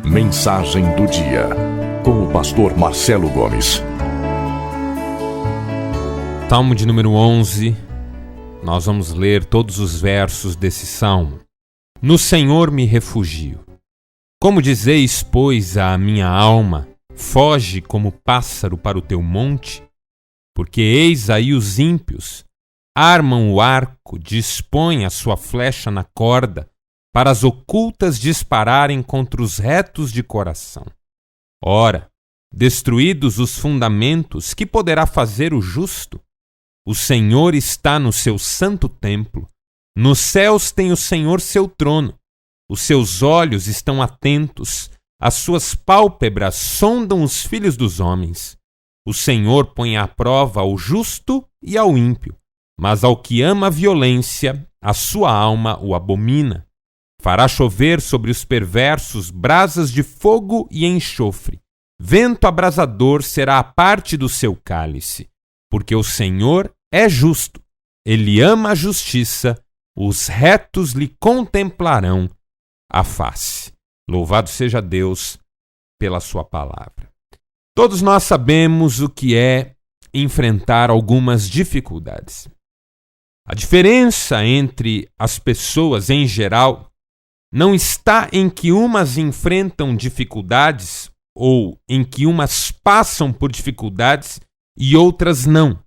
Mensagem do dia, com o pastor Marcelo Gomes. Salmo de número 11, nós vamos ler todos os versos desse salmo. No Senhor me refugio. Como dizeis, pois, à minha alma, foge como pássaro para o teu monte? Porque eis aí os ímpios, armam o arco, dispõem a sua flecha na corda, para as ocultas dispararem contra os retos de coração. Ora, destruídos os fundamentos, que poderá fazer o justo? O Senhor está no seu santo templo. Nos céus tem o Senhor seu trono. Os seus olhos estão atentos, as suas pálpebras sondam os filhos dos homens. O Senhor põe à prova ao justo e ao ímpio, mas ao que ama a violência, a sua alma o abomina. Fará chover sobre os perversos brasas de fogo e enxofre. Vento abrasador será a parte do seu cálice. Porque o Senhor é justo. Ele ama a justiça. Os retos lhe contemplarão a face. Louvado seja Deus pela sua palavra. Todos nós sabemos o que é enfrentar algumas dificuldades. A diferença entre as pessoas em geral não está em que umas enfrentam dificuldades ou em que umas passam por dificuldades e outras não.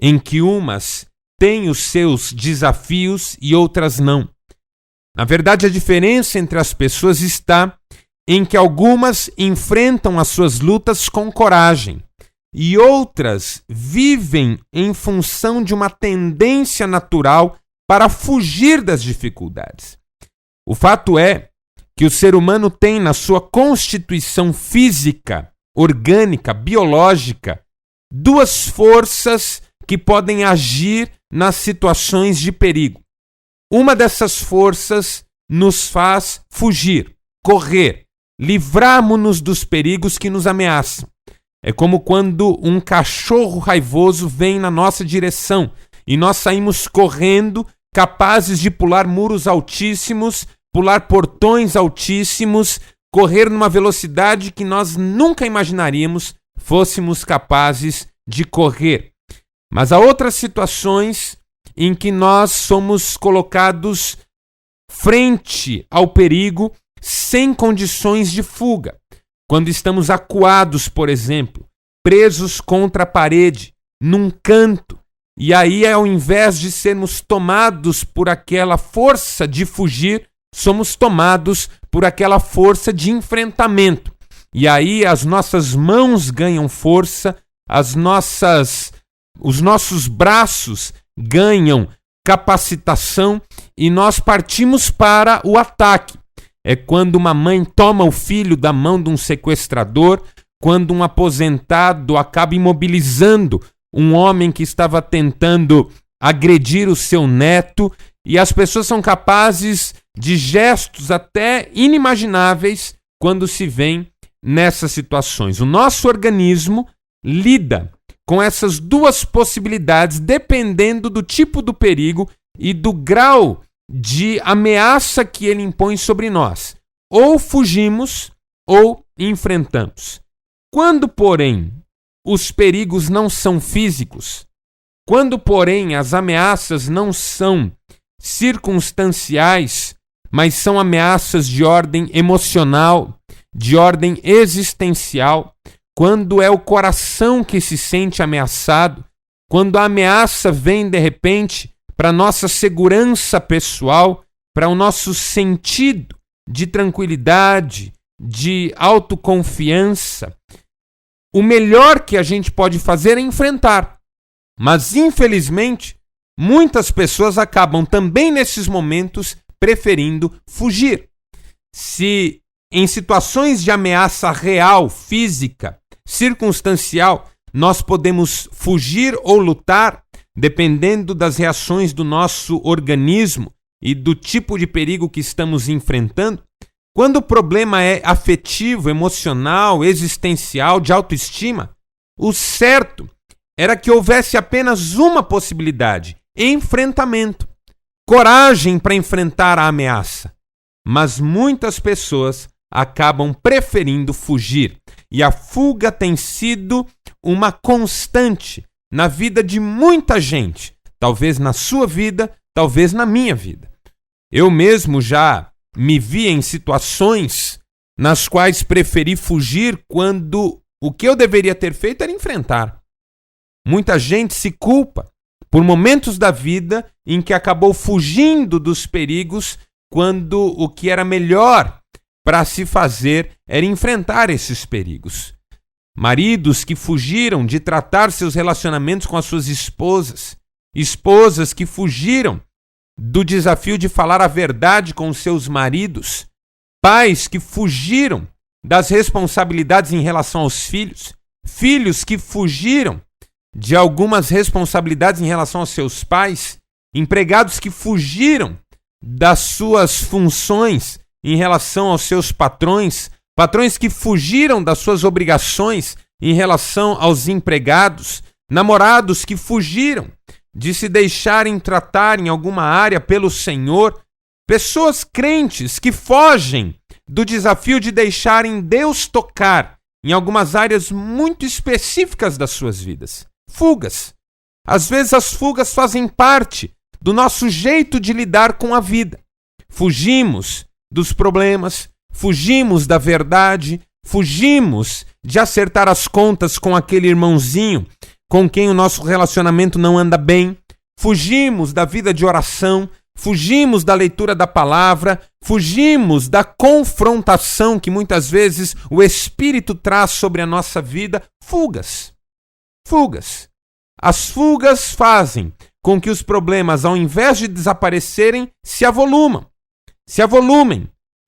Em que umas têm os seus desafios e outras não. Na verdade, a diferença entre as pessoas está em que algumas enfrentam as suas lutas com coragem e outras vivem em função de uma tendência natural para fugir das dificuldades. O fato é que o ser humano tem na sua constituição física, orgânica, biológica, duas forças que podem agir nas situações de perigo. Uma dessas forças nos faz fugir, correr, livrarmos-nos dos perigos que nos ameaçam. É como quando um cachorro raivoso vem na nossa direção e nós saímos correndo, capazes de pular muros altíssimos, pular portões altíssimos, correr numa velocidade que nós nunca imaginaríamos fôssemos capazes de correr. Mas há outras situações em que nós somos colocados frente ao perigo sem condições de fuga. Quando estamos acuados, por exemplo, presos contra a parede, num canto, e aí, ao invés de sermos tomados por aquela força de fugir, somos tomados por aquela força de enfrentamento. E aí as nossas mãos ganham força, os nossos braços ganham capacitação e nós partimos para o ataque. É quando uma mãe toma o filho da mão de um sequestrador, quando um aposentado acaba imobilizando um homem que estava tentando agredir o seu neto, e as pessoas são capazes de gestos até inimagináveis quando se veem nessas situações. O nosso organismo lida com essas duas possibilidades dependendo do tipo do perigo e do grau de ameaça que ele impõe sobre nós. Ou fugimos ou enfrentamos. Quando, porém, os perigos não são físicos, quando, porém, as ameaças não são circunstanciais, mas são ameaças de ordem emocional, de ordem existencial, quando é o coração que se sente ameaçado, quando a ameaça vem de repente para a nossa segurança pessoal, para o nosso sentido de tranquilidade, de autoconfiança, o melhor que a gente pode fazer é enfrentar. Mas, infelizmente, muitas pessoas acabam também nesses momentos preferindo fugir. Se em situações de ameaça real, física, circunstancial, nós podemos fugir ou lutar, dependendo das reações do nosso organismo e do tipo de perigo que estamos enfrentando. Quando o problema é afetivo, emocional, existencial, de autoestima, o certo era que houvesse apenas uma possibilidade: enfrentamento, coragem para enfrentar a ameaça. Mas muitas pessoas acabam preferindo fugir. E a fuga tem sido uma constante na vida de muita gente. Talvez na sua vida, talvez na minha vida. Eu mesmo já me vi em situações nas quais preferi fugir quando o que eu deveria ter feito era enfrentar. Muita gente se culpa por momentos da vida em que acabou fugindo dos perigos quando o que era melhor para se fazer era enfrentar esses perigos. Maridos que fugiram de tratar seus relacionamentos com as suas esposas, esposas que fugiram do desafio de falar a verdade com os seus maridos, pais que fugiram das responsabilidades em relação aos filhos, filhos que fugiram de algumas responsabilidades em relação aos seus pais, empregados que fugiram das suas funções em relação aos seus patrões, patrões que fugiram das suas obrigações em relação aos empregados, namorados que fugiram de se deixarem tratar em alguma área pelo Senhor, pessoas crentes que fogem do desafio de deixarem Deus tocar em algumas áreas muito específicas das suas vidas. Fugas. Às vezes as fugas fazem parte do nosso jeito de lidar com a vida. Fugimos dos problemas, fugimos da verdade, fugimos de acertar as contas com aquele irmãozinho com quem o nosso relacionamento não anda bem, fugimos da vida de oração, fugimos da leitura da palavra, fugimos da confrontação que muitas vezes o Espírito traz sobre a nossa vida. Fugas. Fugas. As fugas fazem com que os problemas, ao invés de desaparecerem, se avolumem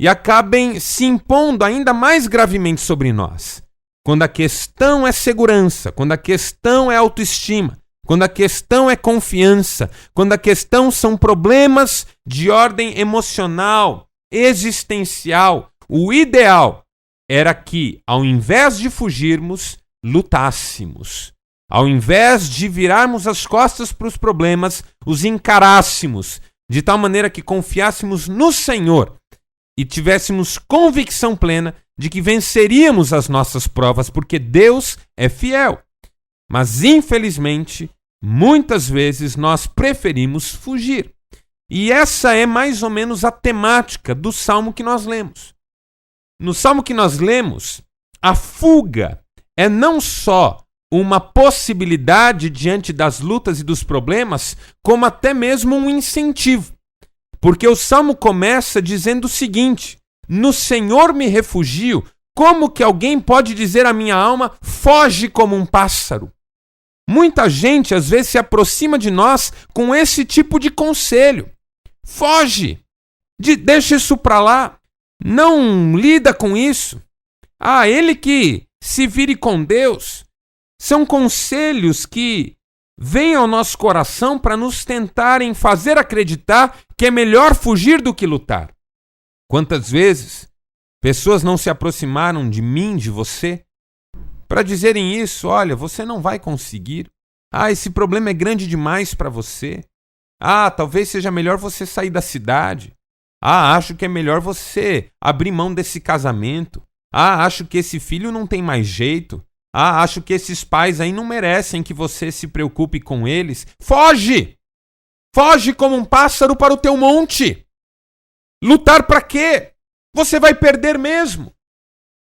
e acabem se impondo ainda mais gravemente sobre nós. Quando a questão é segurança, quando a questão é autoestima, quando a questão é confiança, quando a questão são problemas de ordem emocional, existencial, o ideal era que, ao invés de fugirmos, lutássemos. Ao invés de virarmos as costas para os problemas, os encarássemos, de tal maneira que confiássemos no Senhor e tivéssemos convicção plena de que venceríamos as nossas provas, porque Deus é fiel. Mas, infelizmente, muitas vezes nós preferimos fugir. E essa é mais ou menos a temática do salmo que nós lemos. No salmo que nós lemos, a fuga é não só uma possibilidade diante das lutas e dos problemas, como até mesmo um incentivo. Porque o salmo começa dizendo o seguinte: no Senhor me refugio. Como que alguém pode dizer à minha alma, foge como um pássaro? Muita gente às vezes se aproxima de nós com esse tipo de conselho. Foge, deixa isso para lá, não lida com isso. Ele que se vire com Deus. São conselhos que vêm ao nosso coração para nos tentarem fazer acreditar que é melhor fugir do que lutar. Quantas vezes pessoas não se aproximaram de mim, de você, para dizerem isso: olha, você não vai conseguir. Esse problema é grande demais para você. Talvez seja melhor você sair da cidade. Acho que é melhor você abrir mão desse casamento. Acho que esse filho não tem mais jeito. Acho que esses pais aí não merecem que você se preocupe com eles. Foge! Foge como um pássaro para o teu monte. Lutar para quê? Você vai perder mesmo.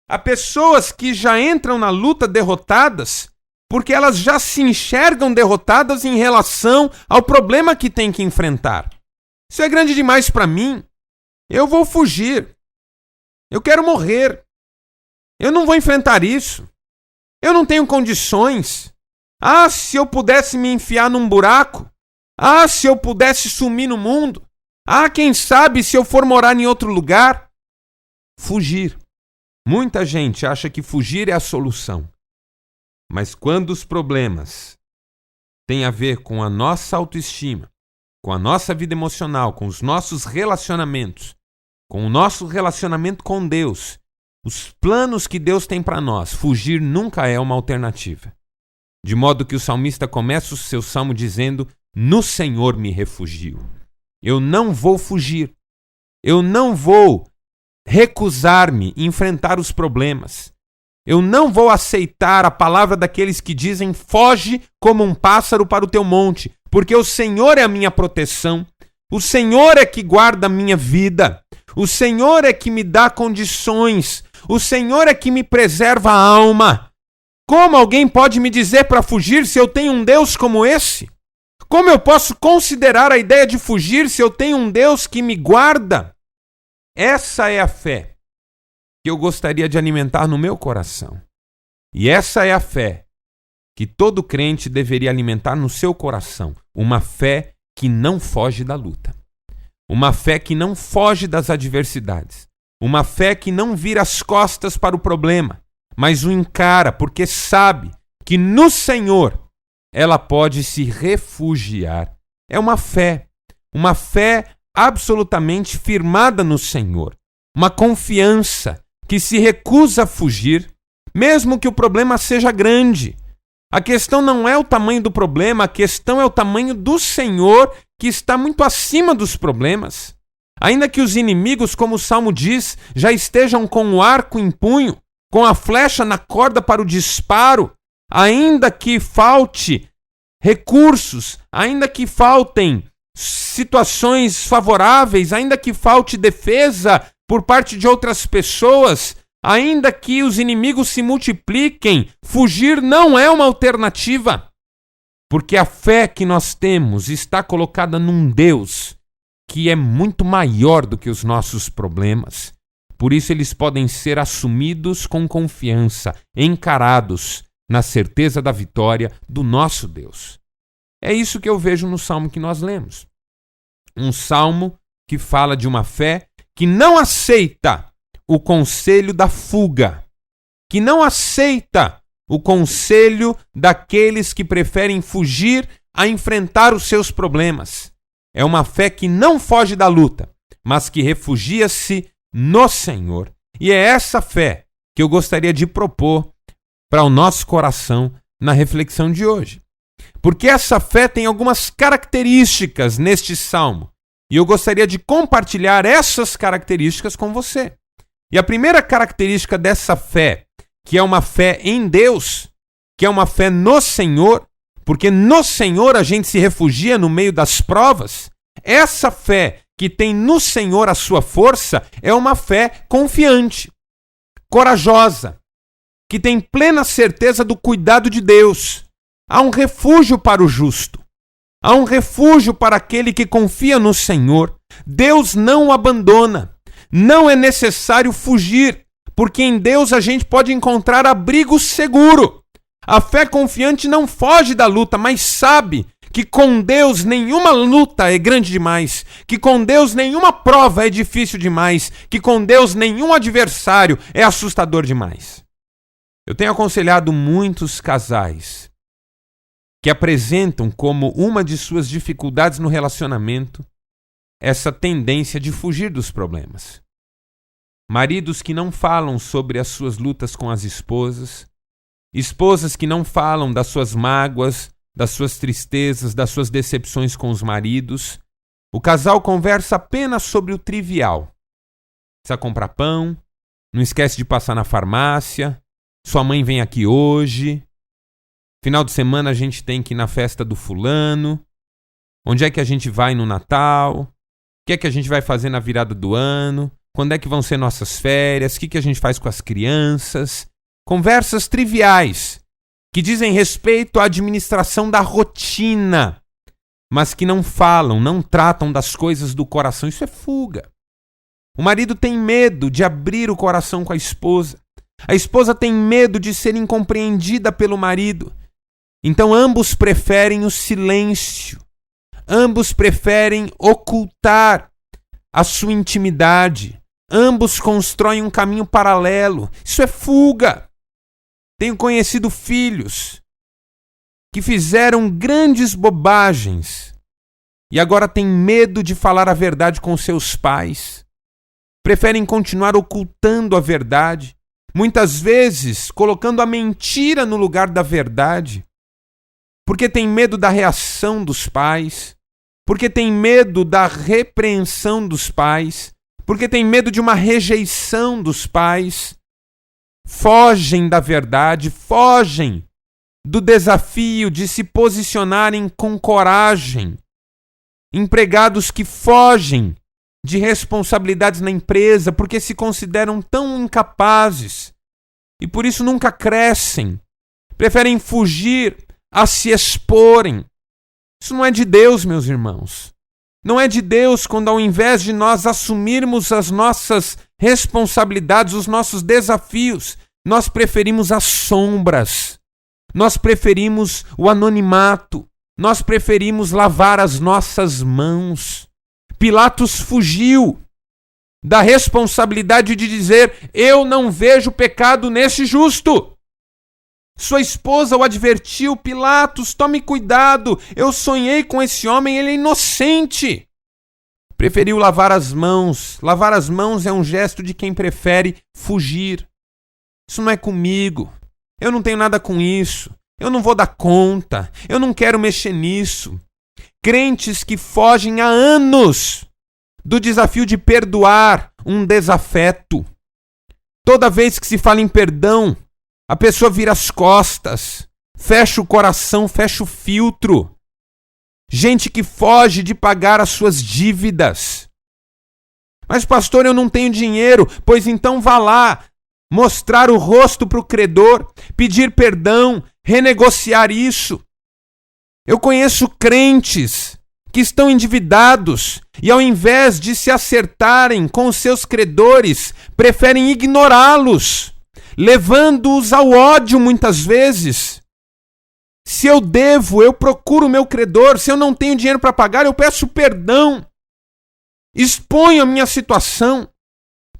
Há pessoas que já entram na luta derrotadas porque elas já se enxergam derrotadas em relação ao problema que tem que enfrentar. Isso é grande demais para mim. Eu vou fugir. Eu quero morrer. Eu não vou enfrentar isso. Eu não tenho condições. Se eu pudesse me enfiar num buraco. Se eu pudesse sumir no mundo. Quem sabe se eu for morar em outro lugar. Fugir. Muita gente acha que fugir é a solução. Mas quando os problemas têm a ver com a nossa autoestima, com a nossa vida emocional, com os nossos relacionamentos, com o nosso relacionamento com Deus, os planos que Deus tem para nós, fugir nunca é uma alternativa. De modo que o salmista começa o seu salmo dizendo: no Senhor me refugio. Eu não vou fugir. Eu não vou recusar-me a enfrentar os problemas. Eu não vou aceitar a palavra daqueles que dizem: foge como um pássaro para o teu monte, porque o Senhor é a minha proteção, o Senhor é que guarda a minha vida, o Senhor é que me dá condições, o Senhor é que me preserva a alma. Como alguém pode me dizer para fugir se eu tenho um Deus como esse? Como eu posso considerar a ideia de fugir se eu tenho um Deus que me guarda? Essa é a fé que eu gostaria de alimentar no meu coração. E essa é a fé que todo crente deveria alimentar no seu coração. Uma fé que não foge da luta. Uma fé que não foge das adversidades. Uma fé que não vira as costas para o problema, mas o encara porque sabe que no Senhor ela pode se refugiar. É uma fé absolutamente firmada no Senhor. Uma confiança que se recusa a fugir, mesmo que o problema seja grande. A questão não é o tamanho do problema, a questão é o tamanho do Senhor, que está muito acima dos problemas. Ainda que os inimigos, como o Salmo diz, já estejam com o arco em punho, com a flecha na corda para o disparo, ainda que falte recursos, ainda que faltem situações favoráveis, ainda que falte defesa por parte de outras pessoas, ainda que os inimigos se multipliquem, fugir não é uma alternativa, porque a fé que nós temos está colocada num Deus que é muito maior do que os nossos problemas. Por isso eles podem ser assumidos com confiança, encarados na certeza da vitória do nosso Deus. É isso que eu vejo no salmo que nós lemos. Um salmo que fala de uma fé que não aceita o conselho da fuga, que não aceita o conselho daqueles que preferem fugir a enfrentar os seus problemas. É uma fé que não foge da luta, mas que refugia-se no Senhor. E é essa fé que eu gostaria de propor para o nosso coração na reflexão de hoje. Porque essa fé tem algumas características neste salmo. E eu gostaria de compartilhar essas características com você. E a primeira característica dessa fé, que é uma fé em Deus, que é uma fé no Senhor, porque no Senhor a gente se refugia no meio das provas, essa fé que tem no Senhor a sua força é uma fé confiante, corajosa, que tem plena certeza do cuidado de Deus. Há um refúgio para o justo. Há um refúgio para aquele que confia no Senhor. Deus não o abandona. Não é necessário fugir, porque em Deus a gente pode encontrar abrigo seguro. A fé confiante não foge da luta, mas sabe que com Deus nenhuma luta é grande demais, que com Deus nenhuma prova é difícil demais, que com Deus nenhum adversário é assustador demais. Eu tenho aconselhado muitos casais que apresentam como uma de suas dificuldades no relacionamento essa tendência de fugir dos problemas. Maridos que não falam sobre as suas lutas com as esposas, esposas que não falam das suas mágoas, das suas tristezas, das suas decepções com os maridos. O casal conversa apenas sobre o trivial. Precisa comprar pão, não esquece de passar na farmácia, sua mãe vem aqui hoje, final de semana a gente tem que ir na festa do fulano, onde é que a gente vai no Natal, o que é que a gente vai fazer na virada do ano, quando é que vão ser nossas férias, o que a gente faz com as crianças. Conversas triviais, que dizem respeito à administração da rotina, mas que não falam, não tratam das coisas do coração. Isso é fuga. O marido tem medo de abrir o coração com a esposa. A esposa tem medo de ser incompreendida pelo marido. Então ambos preferem o silêncio. Ambos preferem ocultar a sua intimidade. Ambos constroem um caminho paralelo. Isso é fuga. Tenho conhecido filhos que fizeram grandes bobagens e agora têm medo de falar a verdade com seus pais. Preferem continuar ocultando a verdade, muitas vezes colocando a mentira no lugar da verdade, porque tem medo da reação dos pais, porque tem medo da repreensão dos pais, porque tem medo de uma rejeição dos pais, fogem da verdade, fogem do desafio de se posicionarem com coragem. Empregados que fogem de responsabilidades na empresa porque se consideram tão incapazes e por isso nunca crescem, preferem fugir a se exporem. Isso não é de Deus, meus irmãos. Não é de Deus quando, ao invés de nós assumirmos as nossas responsabilidades, os nossos desafios, nós preferimos as sombras, nós preferimos o anonimato, nós preferimos lavar as nossas mãos. Pilatos fugiu da responsabilidade de dizer: eu não vejo pecado nesse justo. Sua esposa o advertiu: Pilatos, tome cuidado, eu sonhei com esse homem, ele é inocente. Preferiu lavar as mãos. Lavar as mãos é um gesto de quem prefere fugir. Isso não é comigo, eu não tenho nada com isso, eu não vou dar conta, eu não quero mexer nisso. Crentes que fogem há anos do desafio de perdoar um desafeto. Toda vez que se fala em perdão, a pessoa vira as costas, fecha o coração, fecha o filtro. Gente que foge de pagar as suas dívidas. Mas, pastor, eu não tenho dinheiro. Pois então vá lá, mostrar o rosto para o credor, pedir perdão, renegociar isso. Eu conheço crentes que estão endividados e, ao invés de se acertarem com os seus credores, preferem ignorá-los, levando-os ao ódio muitas vezes. Se eu devo, eu procuro o meu credor. Se eu não tenho dinheiro para pagar, eu peço perdão. Exponho a minha situação.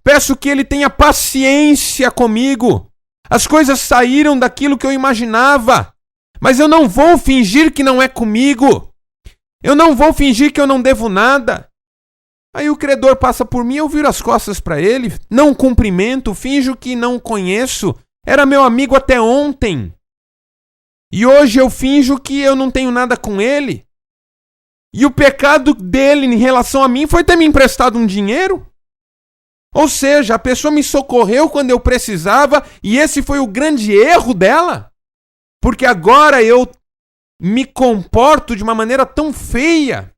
Peço que ele tenha paciência comigo. As coisas saíram daquilo que eu imaginava, mas eu não vou fingir que não é comigo. Eu não vou fingir que eu não devo nada. Aí o credor passa por mim, eu viro as costas para ele, não cumprimento, finjo que não conheço. Era meu amigo até ontem. E hoje eu finjo que eu não tenho nada com ele. E o pecado dele em relação a mim foi ter me emprestado um dinheiro. Ou seja, a pessoa me socorreu quando eu precisava e esse foi o grande erro dela. Porque agora eu me comporto de uma maneira tão feia.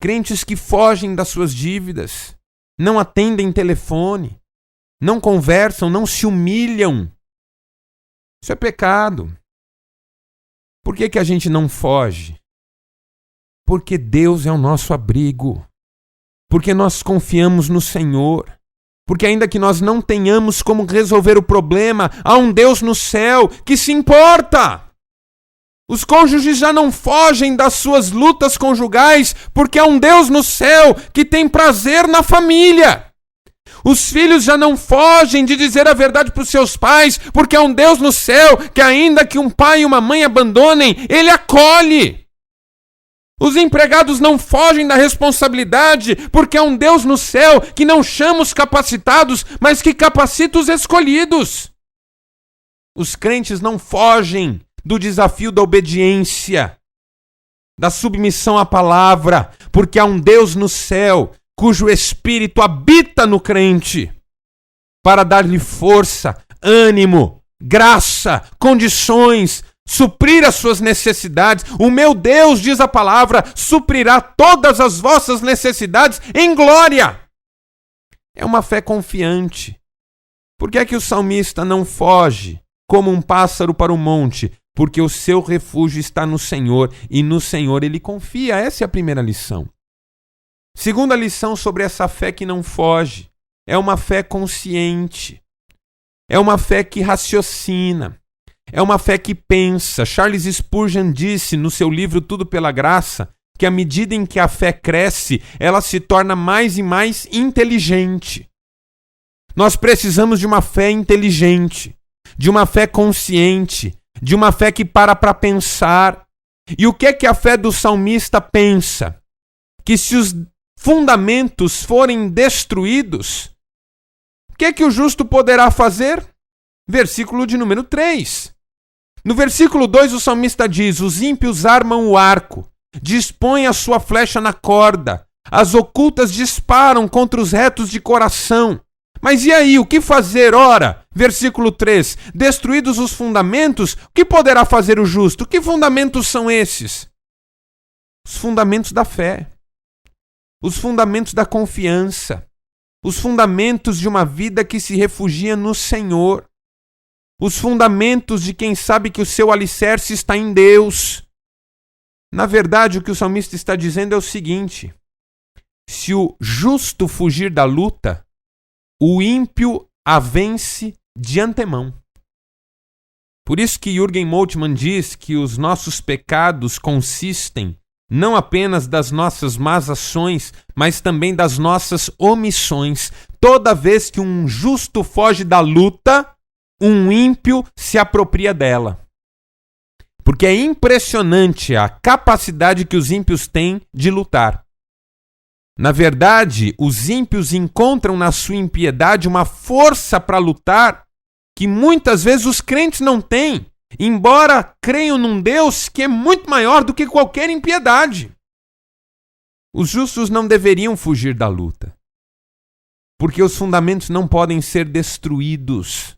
Crentes que fogem das suas dívidas, não atendem telefone, não conversam, não se humilham. Isso é pecado. Por que a gente não foge? Porque Deus é o nosso abrigo. Porque nós confiamos no Senhor. Porque ainda que nós não tenhamos como resolver o problema, há um Deus no céu que se importa. Os cônjuges já não fogem das suas lutas conjugais, porque há um Deus no céu que tem prazer na família. Os filhos já não fogem de dizer a verdade para os seus pais, porque há um Deus no céu que, ainda que um pai e uma mãe abandonem, Ele acolhe. Os empregados não fogem da responsabilidade, porque há um Deus no céu que não chama os capacitados, mas que capacita os escolhidos. Os crentes não fogem do desafio da obediência, da submissão à palavra, porque há um Deus no céu cujo Espírito habita no crente para dar-lhe força, ânimo, graça, condições, suprir as suas necessidades. O meu Deus, diz a palavra, suprirá todas as vossas necessidades em glória. É uma fé confiante. Por que é que o salmista não foge como um pássaro para o monte? Porque o seu refúgio está no Senhor e no Senhor ele confia. Essa é a primeira lição. Segunda lição sobre essa fé que não foge. É uma fé consciente. É uma fé que raciocina. É uma fé que pensa. Charles Spurgeon disse no seu livro Tudo pela Graça que à medida em que a fé cresce, ela se torna mais e mais inteligente. Nós precisamos de uma fé inteligente, de uma fé consciente, de uma fé que para pensar. E o que é que a fé do salmista pensa? Que se os fundamentos forem destruídos, o que é que o justo poderá fazer? Versículo de número 3. No versículo 2 o salmista diz: os ímpios armam o arco, dispõem a sua flecha na corda, as ocultas disparam contra os retos de coração. Mas e aí, o que fazer? Ora, versículo 3, destruídos os fundamentos, o que poderá fazer o justo? Que fundamentos são esses? Os fundamentos da fé, os fundamentos da confiança, os fundamentos de uma vida que se refugia no Senhor, os fundamentos de quem sabe que o seu alicerce está em Deus. Na verdade, o que o salmista está dizendo é o seguinte: se o justo fugir da luta, o ímpio a vence de antemão. Por isso que Jürgen Moltmann diz que os nossos pecados consistem não apenas das nossas más ações, mas também das nossas omissões. Toda vez que um justo foge da luta, um ímpio se apropria dela. Porque é impressionante a capacidade que os ímpios têm de lutar. Na verdade, os ímpios encontram na sua impiedade uma força para lutar que muitas vezes os crentes não têm, embora creiam num Deus que é muito maior do que qualquer impiedade. Os justos não deveriam fugir da luta, porque os fundamentos não podem ser destruídos.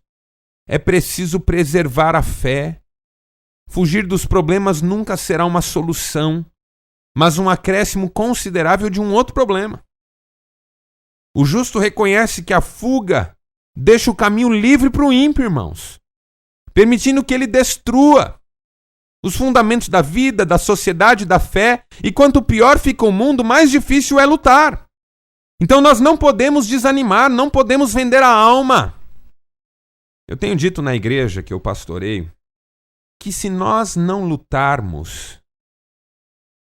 É preciso preservar a fé. Fugir dos problemas nunca será uma solução, mas um acréscimo considerável de um outro problema. O justo reconhece que a fuga deixa o caminho livre para o ímpio, irmãos, permitindo que ele destrua os fundamentos da vida, da sociedade, da fé, e quanto pior fica o mundo, mais difícil é lutar. Então nós não podemos desanimar, não podemos vender a alma. Eu tenho dito na igreja que eu pastoreio que se nós não lutarmos,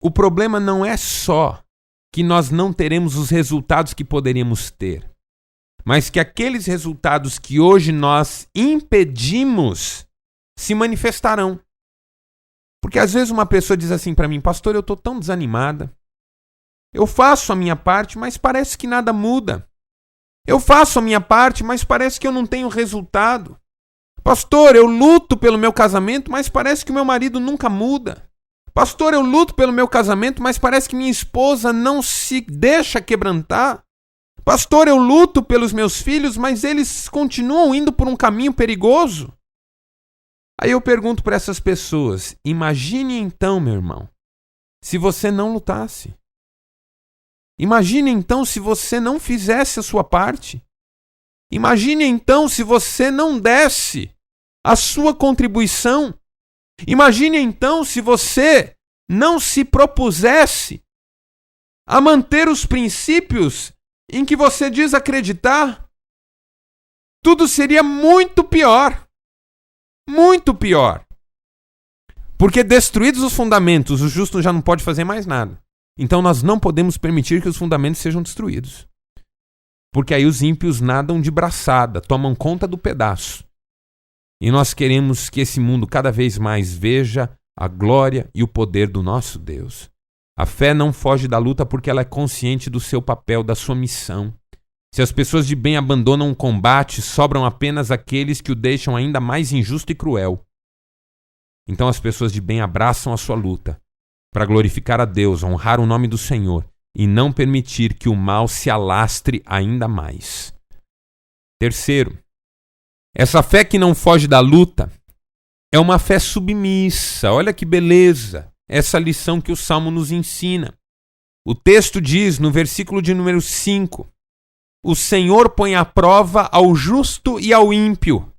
o problema não é só que nós não teremos os resultados que poderíamos ter, mas que aqueles resultados que hoje nós impedimos se manifestarão. Porque às vezes uma pessoa diz assim para mim: pastor, eu estou tão desanimada. Eu faço a minha parte, mas parece que nada muda. Eu faço a minha parte, mas parece que eu não tenho resultado. Pastor, eu luto pelo meu casamento, mas parece que o meu marido nunca muda. Pastor, eu luto pelo meu casamento, mas parece que minha esposa não se deixa quebrantar. Pastor, eu luto pelos meus filhos, mas eles continuam indo por um caminho perigoso. Aí eu pergunto para essas pessoas: imagine então, meu irmão, se você não lutasse. Imagine então se você não fizesse a sua parte. Imagine então se você não desse a sua contribuição. Imagine então se você não se propusesse a manter os princípios em que você diz acreditar. Tudo seria muito pior. Muito pior. Porque destruídos os fundamentos, o justo já não pode fazer mais nada. Então nós não podemos permitir que os fundamentos sejam destruídos. Porque aí os ímpios nadam de braçada, tomam conta do pedaço. E nós queremos que esse mundo cada vez mais veja a glória e o poder do nosso Deus. A fé não foge da luta porque ela é consciente do seu papel, da sua missão. Se as pessoas de bem abandonam o combate, sobram apenas aqueles que o deixam ainda mais injusto e cruel. Então as pessoas de bem abraçam a sua luta para glorificar a Deus, honrar o nome do Senhor e não permitir que o mal se alastre ainda mais. Terceiro, essa fé que não foge da luta é uma fé submissa. Olha que beleza essa lição que o Salmo nos ensina. O texto diz no versículo de número 5: o Senhor põe à prova ao justo e ao ímpio,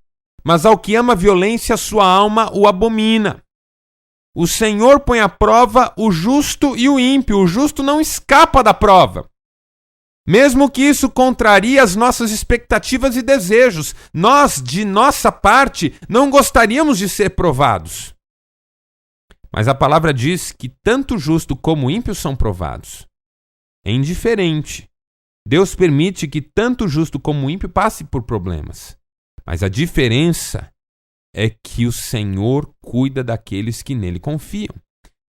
mas ao que ama a violência, sua alma o abomina. O Senhor põe à prova o justo e o ímpio. O justo não escapa da prova. Mesmo que isso contrarie as nossas expectativas e desejos, nós, de nossa parte, não gostaríamos de ser provados. Mas a palavra diz que tanto o justo como o ímpio são provados. É indiferente. Deus permite que tanto o justo como o ímpio passe por problemas. Mas a diferença é que o Senhor cuida daqueles que nele confiam.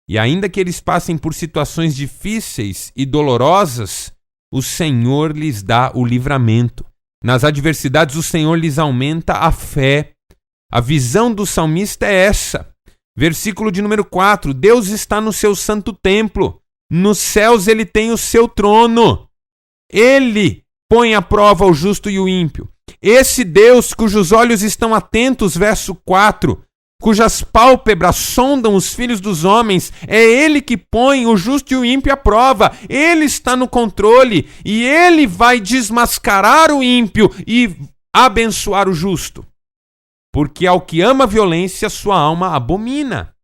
E ainda que eles passem por situações difíceis e dolorosas, o Senhor lhes dá o livramento. Nas adversidades, o Senhor lhes aumenta a fé. A visão do salmista é essa. Versículo de número 4: Deus está no seu santo templo. Nos céus ele tem o seu trono. Ele põe à prova o justo e o ímpio. Esse Deus cujos olhos estão atentos, verso 4, cujas pálpebras sondam os filhos dos homens, é ele que põe o justo e o ímpio à prova. Ele está no controle e ele vai desmascarar o ímpio e abençoar o justo. Porque ao que ama a violência, sua alma abomina.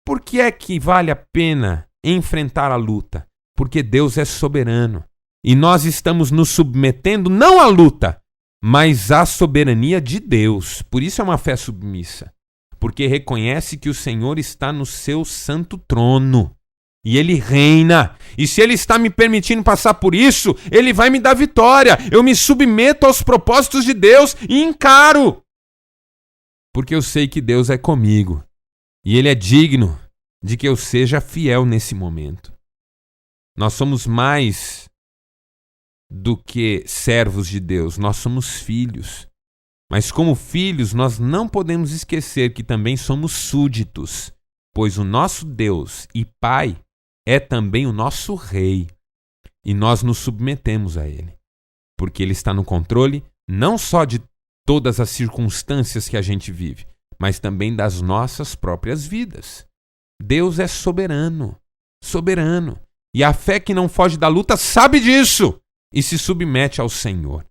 Por que é que vale a pena enfrentar a luta? Porque Deus é soberano. E nós estamos nos submetendo não à luta, mas à soberania de Deus. Por isso é uma fé submissa. Porque reconhece que o Senhor está no seu santo trono. E Ele reina. E se Ele está me permitindo passar por isso, Ele vai me dar vitória. Eu me submeto aos propósitos de Deus e encaro. Porque eu sei que Deus é comigo. E Ele é digno de que eu seja fiel nesse momento. Nós somos mais do que servos de Deus. Nós somos filhos. Mas como filhos, nós não podemos esquecer que também somos súditos, pois o nosso Deus e Pai é também o nosso Rei. E nós nos submetemos a Ele, porque Ele está no controle não só de todas as circunstâncias que a gente vive, mas também das nossas próprias vidas. Deus é soberano, soberano. E a fé que não foge da luta sabe disso e se submete ao Senhor.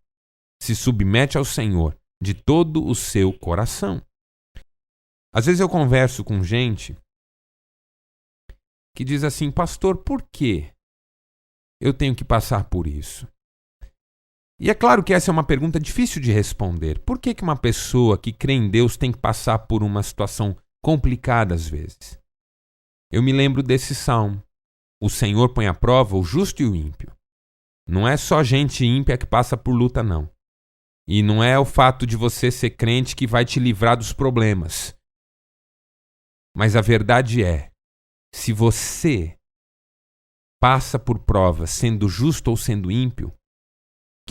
Se submete ao Senhor de todo o seu coração. Às vezes eu converso com gente que diz assim: pastor, por que eu tenho que passar por isso? E é claro que essa é uma pergunta difícil de responder. Por que uma pessoa que crê em Deus tem que passar por uma situação complicada às vezes? Eu me lembro desse salmo. O Senhor põe à prova o justo e o ímpio. Não é só gente ímpia que passa por luta, não. E não é o fato de você ser crente que vai te livrar dos problemas. Mas a verdade é, se você passa por provas sendo justo ou sendo ímpio, o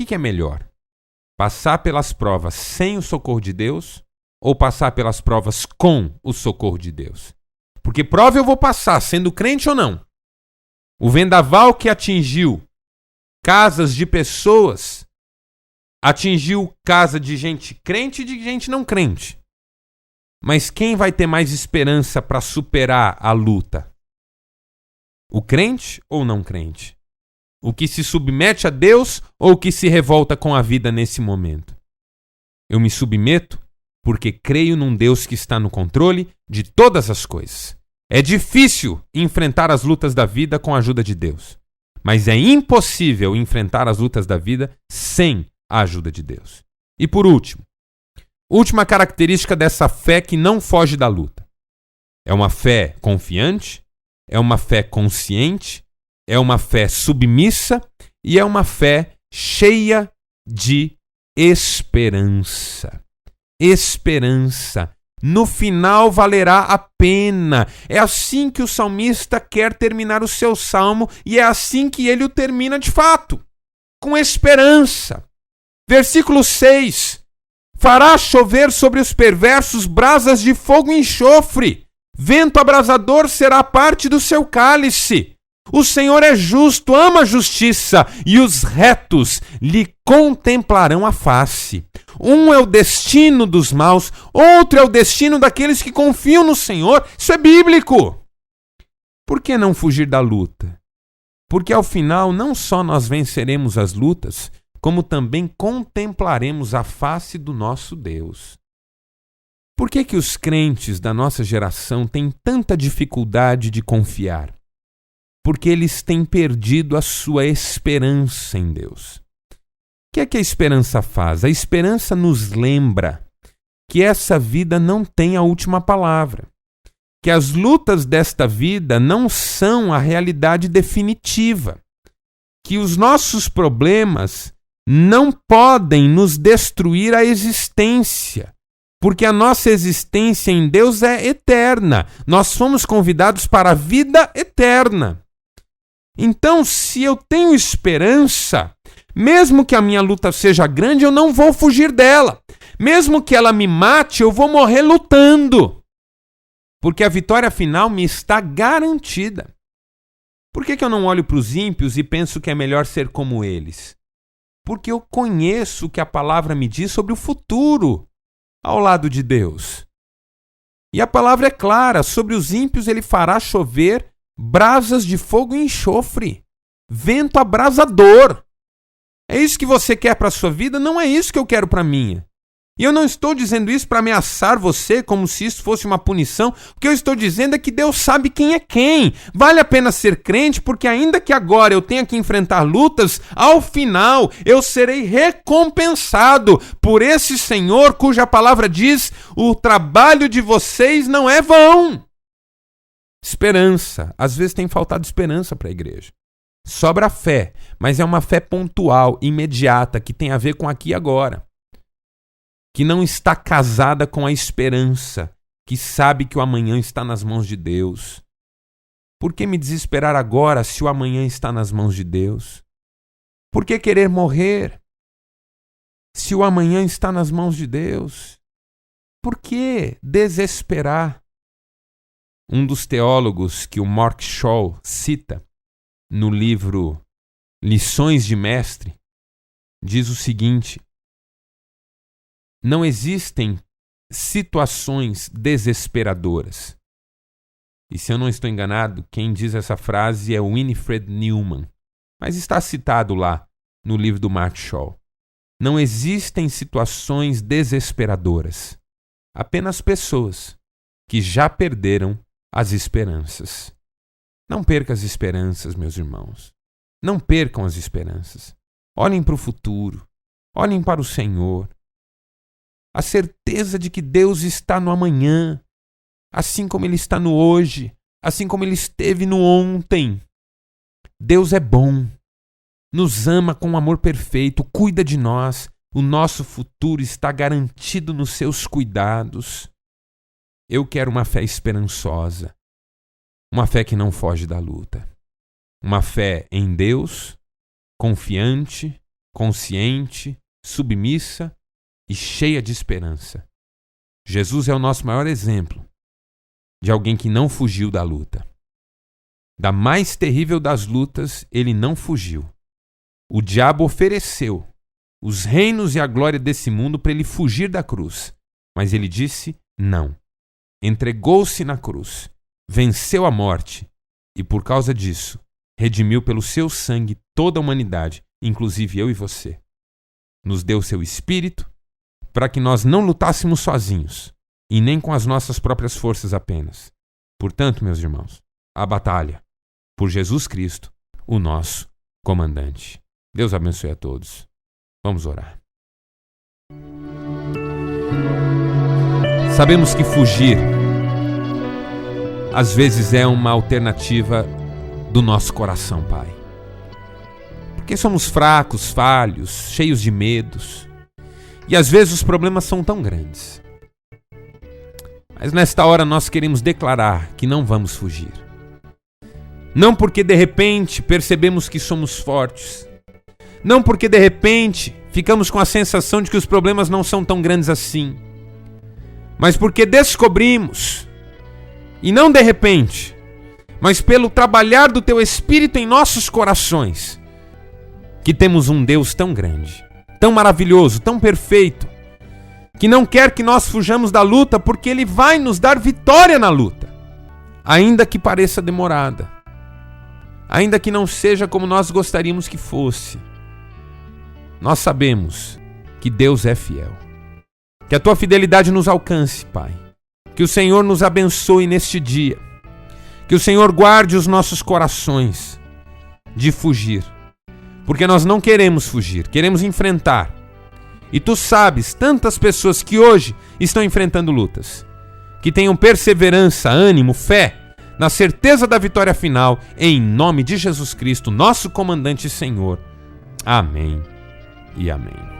que é melhor? Passar pelas provas sem o socorro de Deus ou passar pelas provas com o socorro de Deus? Porque prova eu vou passar, sendo crente ou não. O vendaval que atingiu casas de pessoas atingiu casa de gente crente e de gente não crente. Mas quem vai ter mais esperança para superar a luta? O crente ou não crente? O que se submete a Deus ou o que se revolta com a vida nesse momento? Eu me submeto porque creio num Deus que está no controle de todas as coisas. É difícil enfrentar as lutas da vida com a ajuda de Deus. Mas é impossível enfrentar as lutas da vida sem a ajuda de Deus. E por último, última característica dessa fé que não foge da luta. É uma fé confiante, é uma fé consciente, é uma fé submissa e é uma fé cheia de esperança. Esperança. No final valerá a pena. É assim que o salmista quer terminar o seu salmo e é assim que ele o termina de fato. Com esperança. Versículo 6. Fará chover sobre os perversos brasas de fogo e enxofre. Vento abrasador será parte do seu cálice. O Senhor é justo, ama a justiça, e os retos lhe contemplarão a face. Um é o destino dos maus, outro é o destino daqueles que confiam no Senhor. Isso é bíblico. Por que não fugir da luta? Porque ao final não só nós venceremos as lutas, como também contemplaremos a face do nosso Deus. Por que os crentes da nossa geração têm tanta dificuldade de confiar? Porque eles têm perdido a sua esperança em Deus. O que é que a esperança faz? A esperança nos lembra que essa vida não tem a última palavra, que as lutas desta vida não são a realidade definitiva, que os nossos problemas não podem nos destruir a existência, porque a nossa existência em Deus é eterna. Nós fomos convidados para a vida eterna. Então, se eu tenho esperança, mesmo que a minha luta seja grande, eu não vou fugir dela. Mesmo que ela me mate, eu vou morrer lutando. Porque a vitória final me está garantida. Por que eu não olho para os ímpios e penso que é melhor ser como eles? Porque eu conheço o que a palavra me diz sobre o futuro ao lado de Deus. E a palavra é clara: sobre os ímpios ele fará chover brasas de fogo e enxofre, vento abrasador. É isso que você quer para a sua vida? Não é isso que eu quero para a minha. E eu não estou dizendo isso para ameaçar você como se isso fosse uma punição. O que eu estou dizendo é que Deus sabe quem é quem. Vale a pena ser crente, porque ainda que agora eu tenha que enfrentar lutas, ao final eu serei recompensado por esse Senhor cuja palavra diz: o trabalho de vocês não é vão. Esperança. Às vezes tem faltado esperança para a igreja. Sobra fé, mas é uma fé pontual, imediata, que tem a ver com aqui e agora. Que não está casada com a esperança, que sabe que o amanhã está nas mãos de Deus. Por que me desesperar agora se o amanhã está nas mãos de Deus? Por que querer morrer se o amanhã está nas mãos de Deus? Por que desesperar? Um dos teólogos que o Mark Shaw cita no livro Lições de Mestre diz o seguinte: não existem situações desesperadoras. E se eu não estou enganado, quem diz essa frase é Winifred Newman. Mas está citado lá no livro do Mark Shaw. Não existem situações desesperadoras. Apenas pessoas que já perderam as esperanças. Não percam as esperanças, meus irmãos. Não percam as esperanças. Olhem para o futuro. Olhem para o Senhor. A certeza de que Deus está no amanhã, assim como Ele está no hoje, assim como Ele esteve no ontem. Deus é bom, nos ama com um amor perfeito, cuida de nós, o nosso futuro está garantido nos seus cuidados. Eu quero uma fé esperançosa, uma fé que não foge da luta, uma fé em Deus, confiante, consciente, submissa e cheia de esperança. Jesus é o nosso maior exemplo de alguém que não fugiu da luta. Da mais terrível das lutas, ele não fugiu. O diabo ofereceu os reinos e a glória desse mundo para ele fugir da cruz, mas ele disse não. Entregou-se na cruz, venceu a morte e, por causa disso, redimiu pelo seu sangue toda a humanidade, inclusive eu e você. Nos deu seu Espírito para que nós não lutássemos sozinhos e nem com as nossas próprias forças apenas. Portanto, meus irmãos, a batalha por Jesus Cristo, o nosso comandante. Deus abençoe a todos. Vamos orar. Sabemos que fugir às vezes é uma alternativa do nosso coração, Pai. Porque somos fracos, falhos, cheios de medos. E às vezes os problemas são tão grandes. Mas nesta hora nós queremos declarar que não vamos fugir. Não porque de repente percebemos que somos fortes. Não porque de repente ficamos com a sensação de que os problemas não são tão grandes assim. Mas porque descobrimos, e não de repente, mas pelo trabalhar do Teu Espírito em nossos corações, que temos um Deus tão grande, tão maravilhoso, tão perfeito, que não quer que nós fujamos da luta, porque Ele vai nos dar vitória na luta, ainda que pareça demorada, ainda que não seja como nós gostaríamos que fosse. Nós sabemos que Deus é fiel. Que a Tua fidelidade nos alcance, Pai. Que o Senhor nos abençoe neste dia. Que o Senhor guarde os nossos corações de fugir. Porque nós não queremos fugir, queremos enfrentar. E Tu sabes, tantas pessoas que hoje estão enfrentando lutas, que tenham perseverança, ânimo, fé, na certeza da vitória final, em nome de Jesus Cristo, nosso comandante e Senhor. Amém e amém.